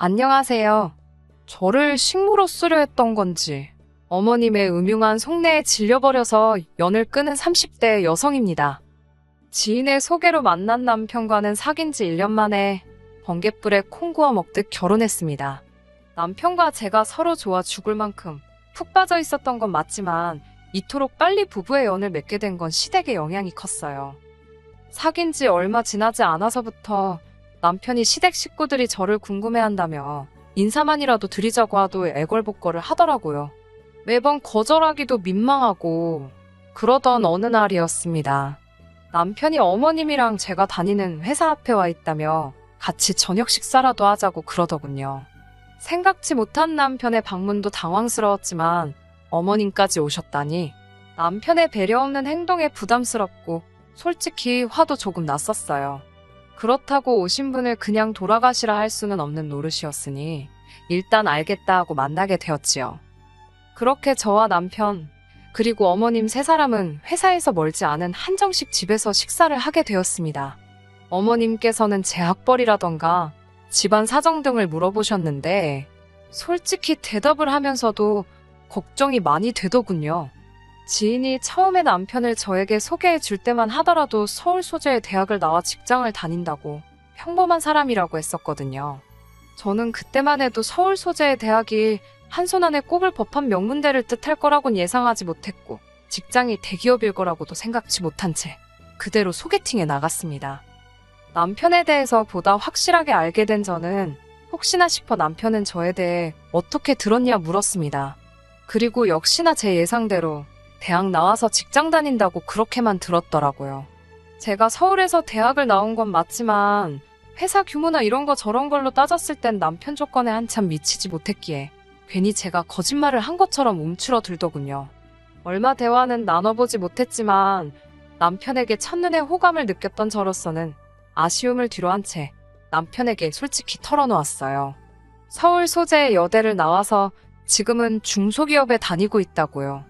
안녕하세요. 저를 식모로 쓰려 했던 건지 어머님의 음흉한 속내에 질려버려서 연을 끊은 30대 여성입니다. 지인의 소개로 만난 남편과는 사귄 지 1년 만에 번갯불에 콩 구워 먹듯 결혼했습니다. 남편과 제가 서로 좋아 죽을 만큼 푹 빠져 있었던 건 맞지만 이토록 빨리 부부의 연을 맺게 된 건 시댁의 영향이 컸어요. 사귄 지 얼마 지나지 않아서부터 남편이 시댁 식구들이 저를 궁금해한다며 인사만이라도 드리자고 하도 애걸복걸을 하더라고요. 매번 거절하기도 민망하고 그러던 어느 날이었습니다. 남편이 어머님이랑 제가 다니는 회사 앞에 와 있다며 같이 저녁 식사라도 하자고 그러더군요. 생각지 못한 남편의 방문도 당황스러웠지만 어머님까지 오셨다니 남편의 배려 없는 행동에 부담스럽고 솔직히 화도 조금 났었어요. 그렇다고 오신 분을 그냥 돌아가시라 할 수는 없는 노릇이었으니 일단 알겠다 하고 만나게 되었지요. 그렇게 저와 남편 그리고 어머님 세 사람은 회사에서 멀지 않은 한정식 집에서 식사를 하게 되었습니다. 어머님께서는 제 학벌이라던가 집안 사정 등을 물어보셨는데 솔직히 대답을 하면서도 걱정이 많이 되더군요. 지인이 처음에 남편을 저에게 소개해 줄 때만 하더라도 서울 소재의 대학을 나와 직장을 다닌다고 평범한 사람이라고 했었거든요. 저는 그때만 해도 서울 소재의 대학이 한 손 안에 꼽을 법한 명문대를 뜻할 거라곤 예상하지 못했고 직장이 대기업일 거라고도 생각지 못한 채 그대로 소개팅에 나갔습니다. 남편에 대해서 보다 확실하게 알게 된 저는 혹시나 싶어 남편은 저에 대해 어떻게 들었냐 물었습니다. 그리고 역시나 제 예상대로 대학 나와서 직장 다닌다고 그렇게만 들었더라고요. 제가 서울에서 대학을 나온 건 맞지만 회사 규모나 이런 거 저런 걸로 따졌을 땐 남편 조건에 한참 미치지 못했기에 괜히 제가 거짓말을 한 것처럼 움츠러들더군요. 얼마 대화는 나눠보지 못했지만 남편에게 첫눈에 호감을 느꼈던 저로서는 아쉬움을 뒤로한 채 남편에게 솔직히 털어놓았어요. 서울 소재의 여대를 나와서 지금은 중소기업에 다니고 있다고요.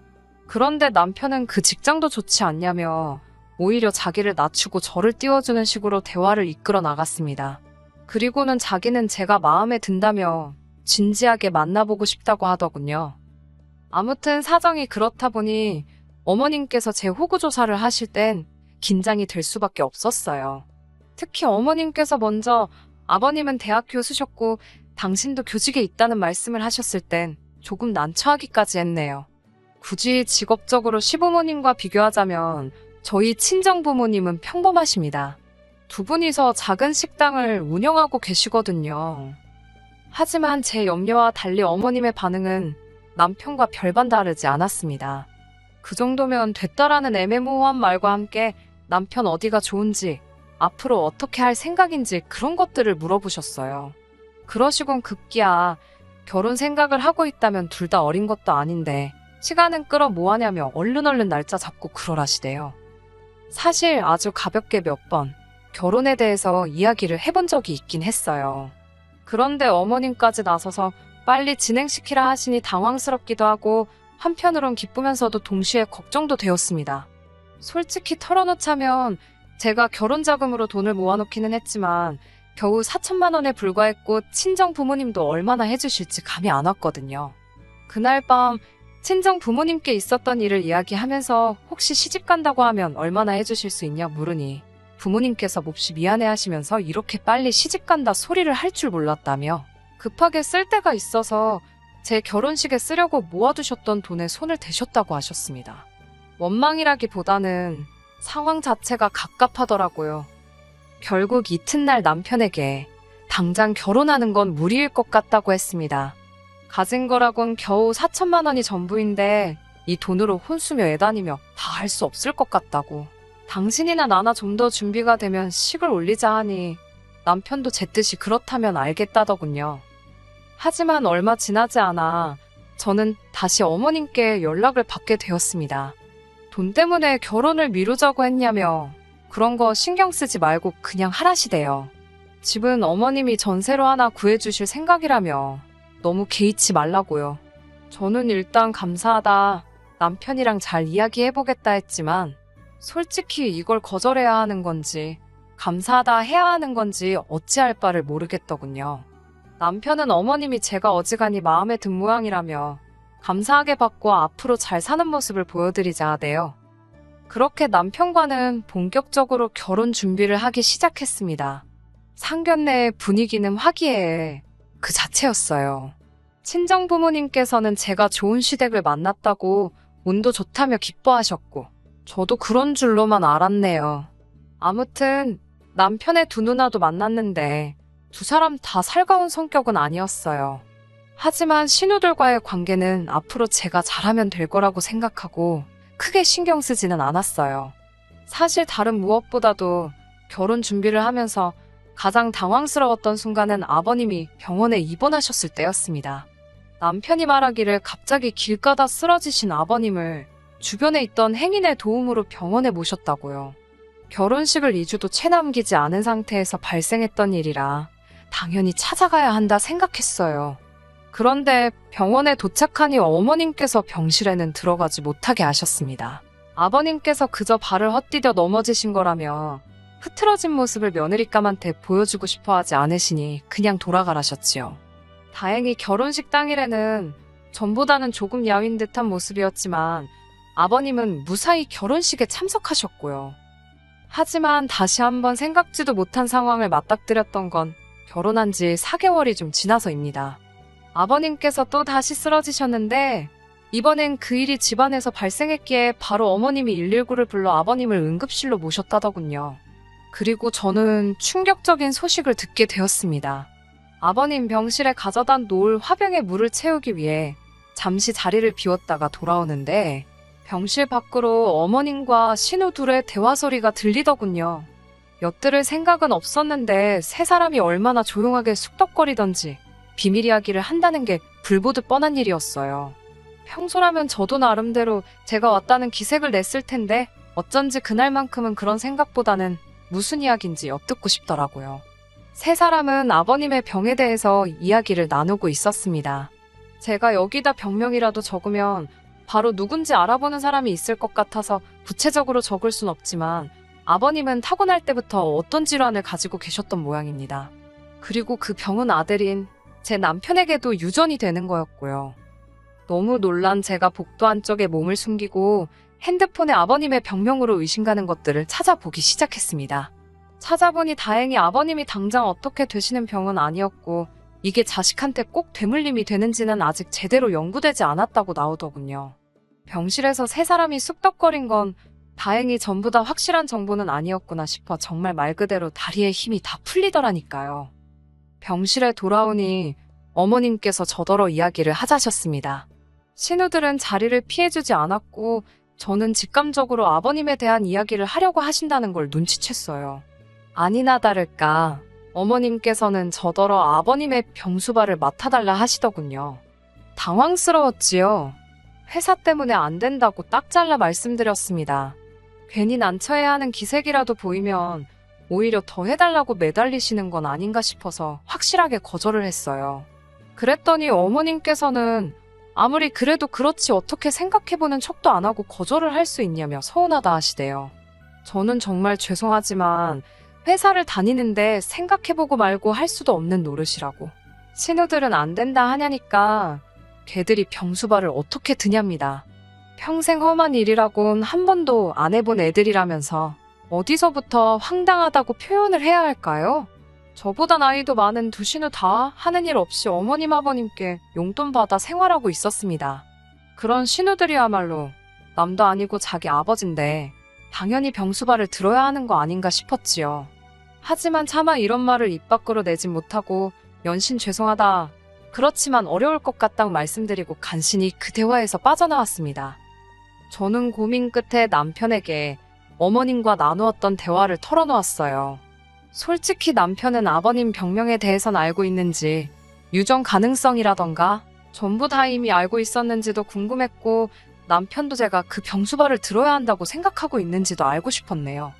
그런데 남편은 그 직장도 좋지 않냐며 오히려 자기를 낮추고 저를 띄워주는 식으로 대화를 이끌어 나갔습니다. 그리고는 자기는 제가 마음에 든다며 진지하게 만나보고 싶다고 하더군요. 아무튼 사정이 그렇다 보니 어머님께서 제 호구조사를 하실 땐 긴장이 될 수밖에 없었어요. 특히 어머님께서 먼저 아버님은 대학 교수셨고 당신도 교직에 있다는 말씀을 하셨을 땐 조금 난처하기까지 했네요. 굳이 직업적으로 시부모님과 비교하자면 저희 친정부모님은 평범하십니다. 두 분이서 작은 식당을 운영하고 계시거든요. 하지만 제 염려와 달리 어머님의 반응은 남편과 별반 다르지 않았습니다. 그 정도면 됐다라는 애매모호한 말과 함께 남편 어디가 좋은지, 앞으로 어떻게 할 생각인지 그런 것들을 물어보셨어요. 그러시곤 급기야 결혼 생각을 하고 있다면 둘 다 어린 것도 아닌데 시간은 끌어 뭐하냐며 얼른 날짜 잡고 그러라시대요. 사실 아주 가볍게 몇 번 결혼에 대해서 이야기를 해본 적이 있긴 했어요. 그런데 어머님까지 나서서 빨리 진행시키라 하시니 당황스럽기도 하고 한편으론 기쁘면서도 동시에 걱정도 되었습니다. 솔직히 털어놓자면 제가 결혼 자금으로 돈을 모아놓기는 했지만 겨우 4천만 원에 불과했고 친정 부모님도 얼마나 해주실지 감이 안 왔거든요. 그날 밤 친정 부모님께 있었던 일을 이야기하면서 혹시 시집 간다고 하면 얼마나 해주실 수 있냐 물으니 부모님께서 몹시 미안해하시면서 이렇게 빨리 시집 간다 소리를 할 줄 몰랐다며 급하게 쓸 데가 있어서 제 결혼식에 쓰려고 모아두셨던 돈에 손을 대셨다고 하셨습니다. 원망이라기보다는 상황 자체가 갑갑하더라고요. 결국 이튿날 남편에게 당장 결혼하는 건 무리일 것 같다고 했습니다. 가진 거라곤 겨우 4천만 원이 전부인데 이 돈으로 혼수며 애다니며 다 할 수 없을 것 같다고. 당신이나 나나 좀 더 준비가 되면 식을 올리자 하니 남편도 제 뜻이 그렇다면 알겠다더군요. 하지만 얼마 지나지 않아 저는 다시 어머님께 연락을 받게 되었습니다. 돈 때문에 결혼을 미루자고 했냐며 그런 거 신경 쓰지 말고 그냥 하라시대요. 집은 어머님이 전세로 하나 구해주실 생각이라며 너무 개의치 말라고요. 저는 일단 감사하다, 남편이랑 잘 이야기해보겠다 했지만 솔직히 이걸 거절해야 하는 건지 감사하다 해야 하는 건지 어찌할 바를 모르겠더군요. 남편은 어머님이 제가 어지간히 마음에 든 모양이라며 감사하게 받고 앞으로 잘 사는 모습을 보여드리자 하대요. 그렇게 남편과는 본격적으로 결혼 준비를 하기 시작했습니다. 상견례의 분위기는 화기애애 그 자체였어요. 친정 부모님께서는 제가 좋은 시댁을 만났다고 운도 좋다며 기뻐하셨고 저도 그런 줄로만 알았네요. 아무튼 남편의 두 누나도 만났는데 두 사람 다 살가운 성격은 아니었어요. 하지만 신우들과의 관계는 앞으로 제가 잘하면 될 거라고 생각하고 크게 신경 쓰지는 않았어요. 사실 다른 무엇보다도 결혼 준비를 하면서 가장 당황스러웠던 순간은 아버님이 병원에 입원하셨을 때였습니다. 남편이 말하기를 갑자기 길 가다 쓰러지신 아버님을 주변에 있던 행인의 도움으로 병원에 모셨다고요. 결혼식을 2주도 채 남기지 않은 상태에서 발생했던 일이라 당연히 찾아가야 한다 생각했어요. 그런데 병원에 도착하니 어머님께서 병실에는 들어가지 못하게 하셨습니다. 아버님께서 그저 발을 헛디뎌 넘어지신 거라며 흐트러진 모습을 며느리감한테 보여주고 싶어 하지 않으시니 그냥 돌아가라셨지요. 다행히 결혼식 당일에는 전보다는 조금 야윈 듯한 모습이었지만 아버님은 무사히 결혼식에 참석하셨고요. 하지만 다시 한번 생각지도 못한 상황을 맞닥뜨렸던 건 결혼한 지 4개월이 좀 지나서입니다. 아버님께서 또 다시 쓰러지셨는데 이번엔 그 일이 집안에서 발생했기에 바로 어머님이 119를 불러 아버님을 응급실로 모셨다더군요. 그리고 저는 충격적인 소식을 듣게 되었습니다. 아버님 병실에 가져다 놓을 화병에 물을 채우기 위해 잠시 자리를 비웠다가 돌아오는데 병실 밖으로 어머님과 신우 둘의 대화 소리가 들리더군요. 엿들을 생각은 없었는데 세 사람이 얼마나 조용하게 쑥덕거리던지 비밀 이야기를 한다는 게 불보듯 뻔한 일이었어요. 평소라면 저도 나름대로 제가 왔다는 기색을 냈을 텐데 어쩐지 그날만큼은 그런 생각보다는 무슨 이야기인지 엿듣고 싶더라고요. 세 사람은 아버님의 병에 대해서 이야기를 나누고 있었습니다. 제가 여기다 병명이라도 적으면 바로 누군지 알아보는 사람이 있을 것 같아서 구체적으로 적을 순 없지만 아버님은 타고날 때부터 어떤 질환을 가지고 계셨던 모양입니다. 그리고 그 병은 아들인 제 남편에게도 유전이 되는 거였고요. 너무 놀란 제가 복도 안쪽에 몸을 숨기고 핸드폰에 아버님의 병명으로 의심가는 것들을 찾아보기 시작했습니다. 찾아보니 다행히 아버님이 당장 어떻게 되시는 병은 아니었고 이게 자식한테 꼭 되물림이 되는지는 아직 제대로 연구되지 않았다고 나오더군요. 병실에서 세 사람이 쑥덕거린 건 다행히 전부 다 확실한 정보는 아니었구나 싶어 정말 말 그대로 다리에 힘이 다 풀리더라니까요. 병실에 돌아오니 어머님께서 저더러 이야기를 하자셨습니다. 신우들은 자리를 피해주지 않았고 저는 직감적으로 아버님에 대한 이야기를 하려고 하신다는 걸 눈치챘어요. 아니나 다를까 어머님께서는 저더러 아버님의 병수발을 맡아달라 하시더군요. 당황스러웠지요. 회사 때문에 안 된다고 딱 잘라 말씀드렸습니다. 괜히 난처해야 하는 기색이라도 보이면 오히려 더 해달라고 매달리시는 건 아닌가 싶어서 확실하게 거절을 했어요. 그랬더니 어머님께서는 아무리 그래도 그렇지 어떻게 생각해보는 척도 안 하고 거절을 할 수 있냐며 서운하다 하시대요. 저는 정말 죄송하지만 회사를 다니는데 생각해보고 말고 할 수도 없는 노릇이라고. 신우들은 안 된다 하냐니까 걔들이 병수발을 어떻게 드냐입니다. 평생 험한 일이라곤 한 번도 안 해본 애들이라면서 어디서부터 황당하다고 표현을 해야 할까요? 저보다 나이도 많은 두 신우 다 하는 일 없이 어머님 아버님께 용돈 받아 생활하고 있었습니다. 그런 신우들이야말로 남도 아니고 자기 아버지인데 당연히 병수발을 들어야 하는 거 아닌가 싶었지요. 하지만 차마 이런 말을 입 밖으로 내진 못하고 연신 죄송하다. 그렇지만 어려울 것 같다고 말씀드리고 간신히 그 대화에서 빠져나왔습니다. 저는 고민 끝에 남편에게 어머님과 나누었던 대화를 털어놓았어요. 솔직히 남편은 아버님 병명에 대해선 알고 있는지 유전 가능성이라던가 전부 다 이미 알고 있었는지도 궁금했고 남편도 제가 그 병수발을 들어야 한다고 생각하고 있는지도 알고 싶었네요.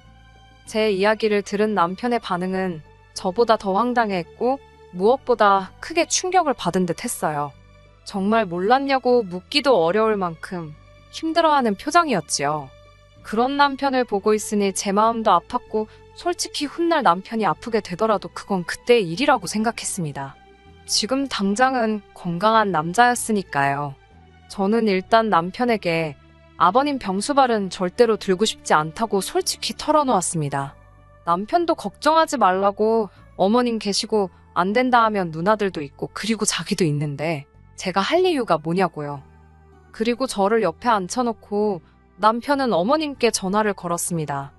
제 이야기를 들은 남편의 반응은 저보다 더 황당했고 무엇보다 크게 충격을 받은 듯 했어요. 정말 몰랐냐고 묻기도 어려울 만큼 힘들어하는 표정이었지요. 그런 남편을 보고 있으니 제 마음도 아팠고 솔직히 훗날 남편이 아프게 되더라도 그건 그때의 일이라고 생각했습니다. 지금 당장은 건강한 남자였으니까요. 저는 일단 남편에게 아버님 병수발은 절대로 들고 싶지 않다고 솔직히 털어놓았습니다. 남편도 걱정하지 말라고, 어머님 계시고 안 된다 하면 누나들도 있고 그리고 자기도 있는데 제가 할 이유가 뭐냐고요. 그리고 저를 옆에 앉혀놓고 남편은 어머님께 전화를 걸었습니다.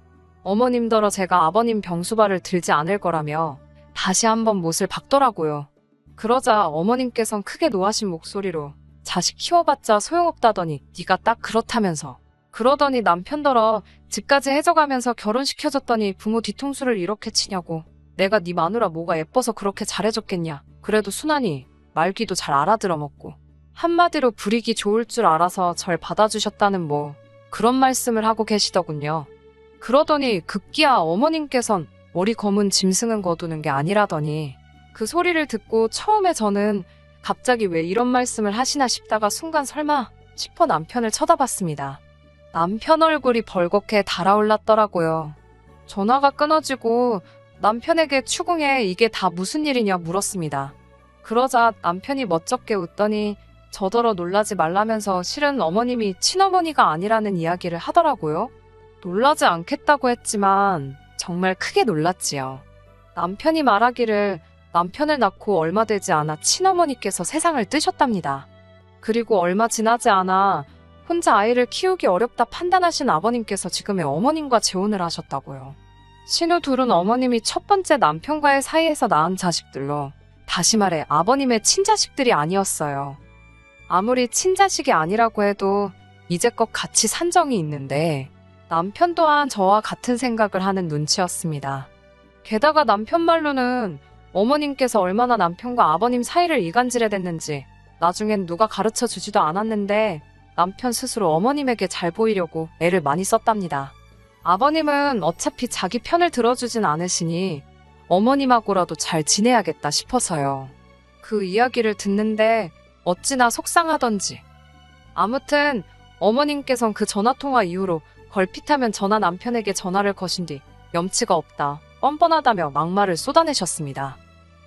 어머님더러 제가 아버님 병수발을 들지 않을 거라며 다시 한번 못을 박더라고요. 그러자 어머님께선 크게 노하신 목소리로 자식 키워봤자 소용없다더니 네가 딱 그렇다면서. 그러더니 남편더러 집까지 해져가면서 결혼시켜줬더니 부모 뒤통수를 이렇게 치냐고. 내가 네 마누라 뭐가 예뻐서 그렇게 잘해줬겠냐. 그래도 순하니 말귀도 잘 알아들어먹고. 한마디로 부리기 좋을 줄 알아서 절 받아주셨다는 뭐 그런 말씀을 하고 계시더군요. 그러더니 급기야 어머님께선 머리 검은 짐승은 거두는 게 아니라더니 그 소리를 듣고 처음에 저는 갑자기 왜 이런 말씀을 하시나 싶다가 순간 설마 싶어 남편을 쳐다봤습니다. 남편 얼굴이 벌겋게 달아올랐더라고요. 전화가 끊어지고 남편에게 추궁해 이게 다 무슨 일이냐 물었습니다. 그러자 남편이 멋쩍게 웃더니 저더러 놀라지 말라면서 실은 어머님이 친어머니가 아니라는 이야기를 하더라고요. 놀라지 않겠다고 했지만 정말 크게 놀랐지요. 남편이 말하기를 남편을 낳고 얼마 되지 않아 친어머니께서 세상을 뜨셨답니다. 그리고 얼마 지나지 않아 혼자 아이를 키우기 어렵다 판단하신 아버님께서 지금의 어머님과 재혼을 하셨다고요. 신우 둘은 어머님이 첫 번째 남편과의 사이에서 낳은 자식들로, 다시 말해 아버님의 친자식들이 아니었어요. 아무리 친자식이 아니라고 해도 이제껏 같이 산 정이 있는데 남편 또한 저와 같은 생각을 하는 눈치였습니다. 게다가 남편 말로는 어머님께서 얼마나 남편과 아버님 사이를 이간질해댔는지 나중엔 누가 가르쳐 주지도 않았는데 남편 스스로 어머님에게 잘 보이려고 애를 많이 썼답니다. 아버님은 어차피 자기 편을 들어주진 않으시니 어머님하고라도 잘 지내야겠다 싶어서요. 그 이야기를 듣는데 어찌나 속상하던지. 아무튼 어머님께선 그 전화통화 이후로 걸핏하면 전화 남편에게 전화를 거신 뒤 염치가 없다, 뻔뻔하다며 막말을 쏟아내셨습니다.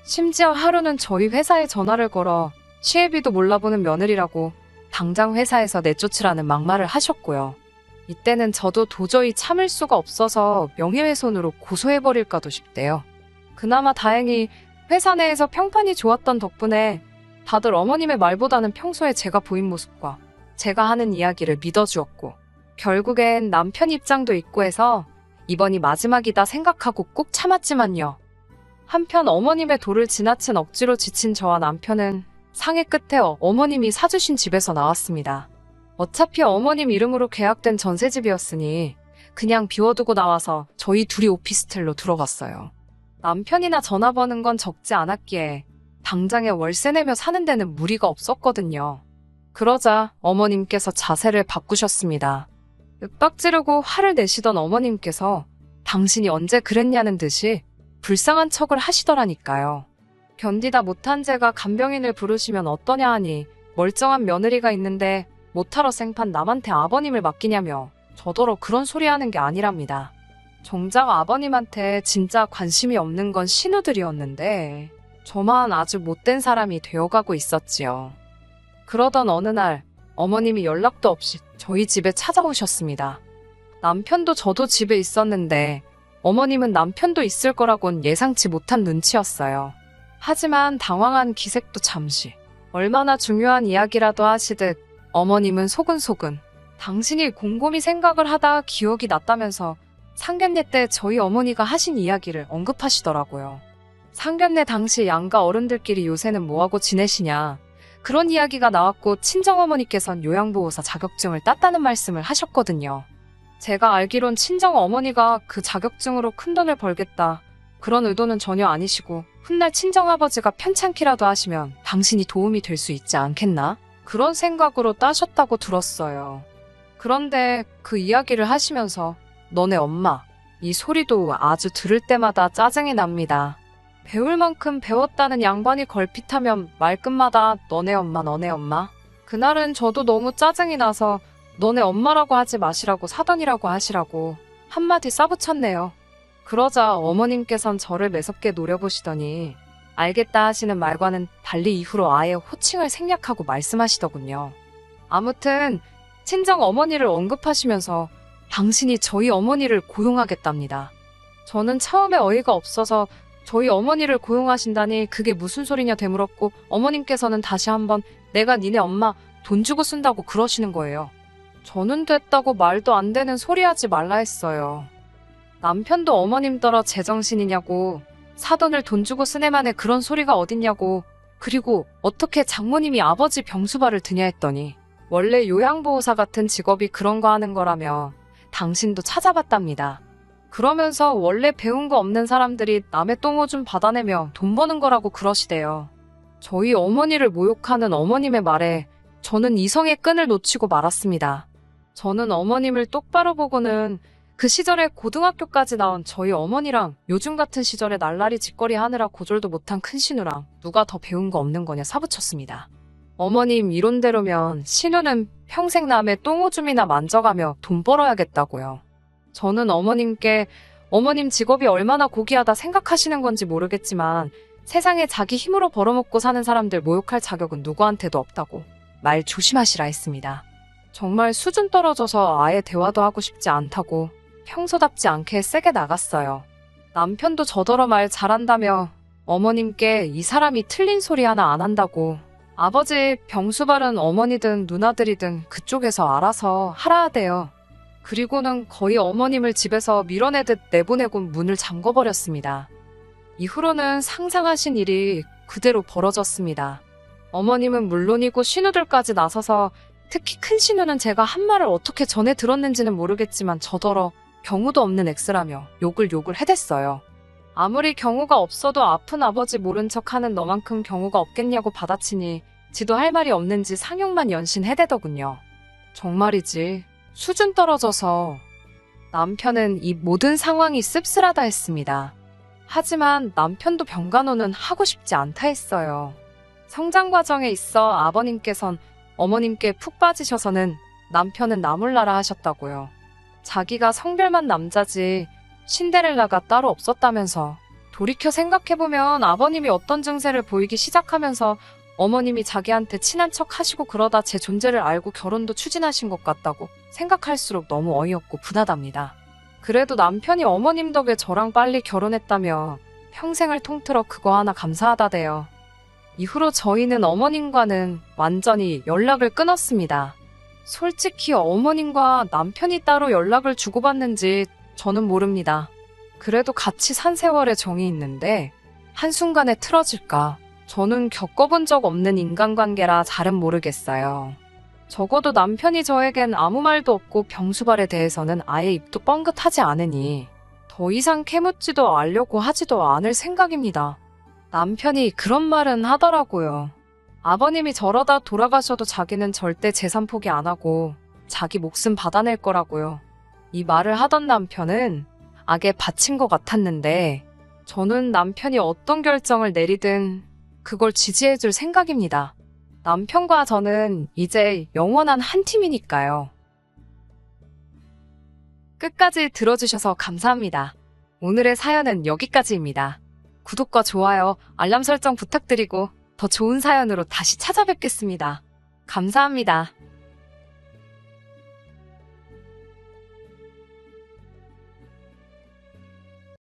심지어 하루는 저희 회사에 전화를 걸어 시애비도 몰라보는 며느리라고 당장 회사에서 내쫓으라는 막말을 하셨고요. 이때는 저도 도저히 참을 수가 없어서 명예훼손으로 고소해버릴까도 싶대요. 그나마 다행히 회사 내에서 평판이 좋았던 덕분에 다들 어머님의 말보다는 평소에 제가 보인 모습과 제가 하는 이야기를 믿어주었고, 결국엔 남편 입장도 있고 해서 이번이 마지막이다 생각하고 꾹 참았지만요. 한편 어머님의 도를 지나친 억지로 지친 저와 남편은 상해 끝에 어머님이 사주신 집에서 나왔습니다. 어차피 어머님 이름으로 계약된 전셋집이었으니 그냥 비워두고 나와서 저희 둘이 오피스텔로 들어갔어요. 남편이나 전화 버는 건 적지 않았기에 당장에 월세 내며 사는 데는 무리가 없었거든요. 그러자 어머님께서 자세를 바꾸셨습니다. 윽박 지르고 화를 내시던 어머님께서 당신이 언제 그랬냐는 듯이 불쌍한 척을 하시더라니까요. 견디다 못한 제가 간병인을 부르시면 어떠냐 하니 멀쩡한 며느리가 있는데 못하러 생판 남한테 아버님을 맡기냐며 저더러 그런 소리 하는 게 아니랍니다. 정작 아버님한테 진짜 관심이 없는 건 신우들이었는데 저만 아주 못된 사람이 되어가고 있었지요. 그러던 어느 날 어머님이 연락도 없이 저희 집에 찾아오셨습니다. 남편도 저도 집에 있었는데 어머님은 남편도 있을 거라곤 예상치 못한 눈치였어요. 하지만 당황한 기색도 잠시. 얼마나 중요한 이야기라도 하시듯 어머님은 소근소근 당신이 곰곰이 생각을 하다 기억이 났다면서 상견례 때 저희 어머니가 하신 이야기를 언급하시더라고요. 상견례 당시 양가 어른들끼리 요새는 뭐하고 지내시냐, 그런 이야기가 나왔고 친정어머니께선 요양보호사 자격증을 땄다는 말씀을 하셨거든요. 제가 알기론 친정어머니가 그 자격증으로 큰돈을 벌겠다, 그런 의도는 전혀 아니시고 훗날 친정아버지가 편찮기라도 하시면 당신이 도움이 될 수 있지 않겠나? 그런 생각으로 따셨다고 들었어요. 그런데 그 이야기를 하시면서 너네 엄마, 이 소리도 아주 들을 때마다 짜증이 납니다. 배울 만큼 배웠다는 양반이 걸핏하면 말끝마다 너네 엄마 너네 엄마. 그날은 저도 너무 짜증이 나서 너네 엄마라고 하지 마시라고 사돈이라고 하시라고 한마디 싸붙였네요. 그러자 어머님께선 저를 매섭게 노려보시더니 알겠다 하시는 말과는 달리 이후로 아예 호칭을 생략하고 말씀하시더군요. 아무튼 친정 어머니를 언급하시면서 당신이 저희 어머니를 고용하겠답니다. 저는 처음에 어이가 없어서 저희 어머니를 고용하신다니 그게 무슨 소리냐 되물었고 어머님께서는 다시 한번 내가 니네 엄마 돈 주고 쓴다고 그러시는 거예요. 저는 됐다고 말도 안 되는 소리 하지 말라 했어요. 남편도 어머님더러 제정신이냐고, 사돈을 돈 주고 쓴 애만에 그런 소리가 어딨냐고, 그리고 어떻게 장모님이 아버지 병수발을 드냐 했더니 원래 요양보호사 같은 직업이 그런 거 하는 거라며 당신도 찾아봤답니다. 그러면서 원래 배운 거 없는 사람들이 남의 똥오줌 받아내며 돈 버는 거라고 그러시대요. 저희 어머니를 모욕하는 어머님의 말에 저는 이성의 끈을 놓치고 말았습니다. 저는 어머님을 똑바로 보고는 그 시절에 고등학교까지 나온 저희 어머니랑 요즘 같은 시절에 날라리 짓거리 하느라 고졸도 못한 큰 신우랑 누가 더 배운 거 없는 거냐 사부쳤습니다. 어머님 이론대로면 신우는 평생 남의 똥오줌이나 만져가며 돈 벌어야겠다고요. 저는 어머님께 어머님 직업이 얼마나 고귀하다 생각하시는 건지 모르겠지만 세상에 자기 힘으로 벌어먹고 사는 사람들 모욕할 자격은 누구한테도 없다고 말 조심하시라 했습니다. 정말 수준 떨어져서 아예 대화도 하고 싶지 않다고 평소답지 않게 세게 나갔어요. 남편도 저더러 말 잘한다며 어머님께 이 사람이 틀린 소리 하나 안 한다고, 아버지 병수발은 어머니든 누나들이든 그쪽에서 알아서 하라 하대요. 그리고는 거의 어머님을 집에서 밀어내듯 내보내고 문을 잠궈버렸습니다. 이후로는 상상하신 일이 그대로 벌어졌습니다. 어머님은 물론이고 신우들까지 나서서, 특히 큰 신우는 제가 한 말을 어떻게 전해 들었는지는 모르겠지만 저더러 경우도 없는 X라며 욕을 해댔어요. 아무리 경우가 없어도 아픈 아버지 모른 척하는 너만큼 경우가 없겠냐고 받아치니 지도 할 말이 없는지 상욕만 연신해대더군요. 정말이지 수준 떨어져서. 남편은 이 모든 상황이 씁쓸하다 했습니다. 하지만 남편도 병간호는 하고 싶지 않다 했어요. 성장 과정에 있어 아버님께선 어머님께 푹 빠지셔서는 남편은 나몰라라 하셨다고요. 자기가 성별만 남자지 신데렐라가 따로 없었다면서. 돌이켜 생각해보면 아버님이 어떤 증세를 보이기 시작하면서 어머님이 자기한테 친한 척 하시고 그러다 제 존재를 알고 결혼도 추진하신 것 같다고 생각할수록 너무 어이없고 분하답니다. 그래도 남편이 어머님 덕에 저랑 빨리 결혼했다며 평생을 통틀어 그거 하나 감사하다대요. 이후로 저희는 어머님과는 완전히 연락을 끊었습니다. 솔직히 어머님과 남편이 따로 연락을 주고받는지 저는 모릅니다. 그래도 같이 산 세월에 정이 있는데 한순간에 틀어질까? 저는 겪어본 적 없는 인간관계라 잘은 모르겠어요. 적어도 남편이 저에겐 아무 말도 없고 병수발에 대해서는 아예 입도 뻥긋하지 않으니 더 이상 캐묻지도 않으려고 하지도 않을 생각입니다. 남편이 그런 말은 하더라고요. 아버님이 저러다 돌아가셔도 자기는 절대 재산 포기 안 하고 자기 목숨 받아낼 거라고요. 이 말을 하던 남편은 악에 바친 것 같았는데 저는 남편이 어떤 결정을 내리든 그걸 지지해줄 생각입니다. 남편과 저는 이제 영원한 한 팀이니까요. 끝까지 들어주셔서 감사합니다. 오늘의 사연은 여기까지입니다. 구독과 좋아요, 알람 설정 부탁드리고 더 좋은 사연으로 다시 찾아뵙겠습니다. 감사합니다.